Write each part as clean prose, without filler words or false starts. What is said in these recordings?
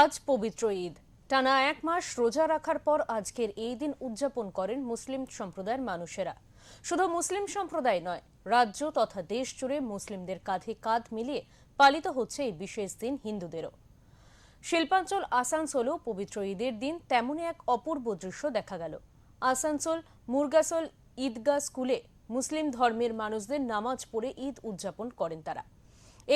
আজ পবিত্র ঈদ। টানা এক মাস রোজা রাখার পর আজকের এই দিন উদযাপন করেন মুসলিম সম্প্রদায়ের মানুষেরা। শুধু মুসলিম সম্প্রদায় নয়, রাজ্য তথা দেশ জুড়ে মুসলিমদের কাঁধে কাঁধ মিলিয়ে পালিত হচ্ছে এই বিশেষ দিন হিন্দুদেরও। শিল্পাঞ্চল আসানসোলেও পবিত্র ঈদের দিন তেমনই এক অপূর্ব দৃশ্য দেখা গেল। আসানসোল মুরগাসোল ঈদগাহ স্কুলে মুসলিম ধর্মের মানুষদের নামাজ পড়ে ঈদ উদযাপন করেন তারা।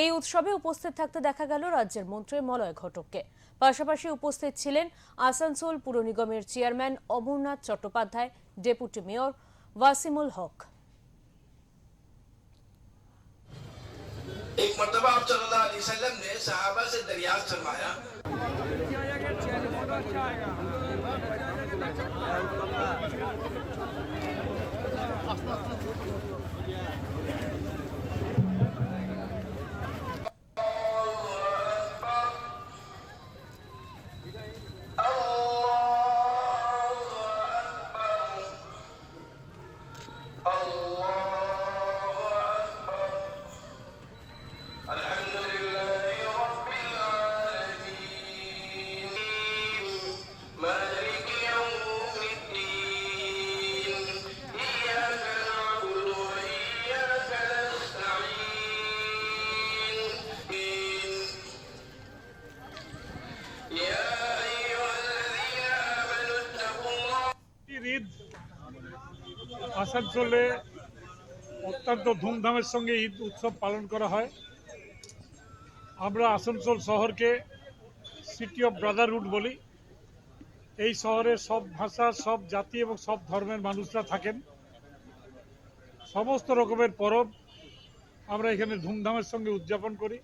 এই উৎসবে উপস্থিত থাকতে দেখা গেল রাজ্যের মন্ত্রী মলয় ঘটককে। পাশাপাশি উপস্থিত ছিলেন আসানসোল পুর নিগমের chairman Amarnath Chattopadhyay, deputy mayor Wasimul Haque. एक मर्तबा आप सल्लल्लाहु अलैहि वसल्लम ने सहाबा से दरियाफ्त फरमाया, ঈদ আসানসোলে অত্যন্ত ধুমধামের সঙ্গে ঈদ উৎসব পালন করা হয়। আমরা আসানসোল শহরকে সিটি অফ ব্রাদারহুড বলি। এই শহরে সব ভাষা, সব জাতি এবং সব ধর্মের মানুষরা থাকেন। সমস্ত রকমের পরব আমরা এখানে ধুমধামের সঙ্গে উদযাপন করি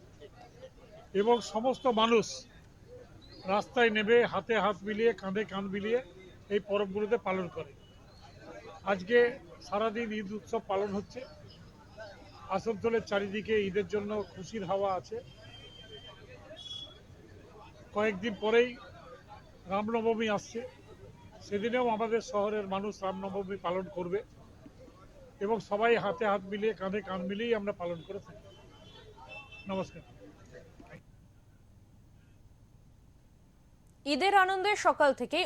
এবং সমস্ত মানুষ রাস্তায় নেমে হাতে হাত মিলিয়ে, কাঁধে কাঁধ মিলিয়ে এই পরবগুলোতে পালন করে। আজকে সারাদিন ঈদ উৎসব পালন হচ্ছে। আসানসোলের চারিদিকে ঈদের জন্য খুশির হাওয়া আছে। কয়েকদিন পরেই রামনবমী আসছে, সেদিনেও আমাদের শহরের মানুষ রামনবমী পালন করবে এবং সবাই হাতে হাত মিলিয়ে, কাঁধে কাঁধ মিলিয়েই আমরা পালন করে থাকি। নমস্কার। ঈদের আনন্দে সকাল থেকেই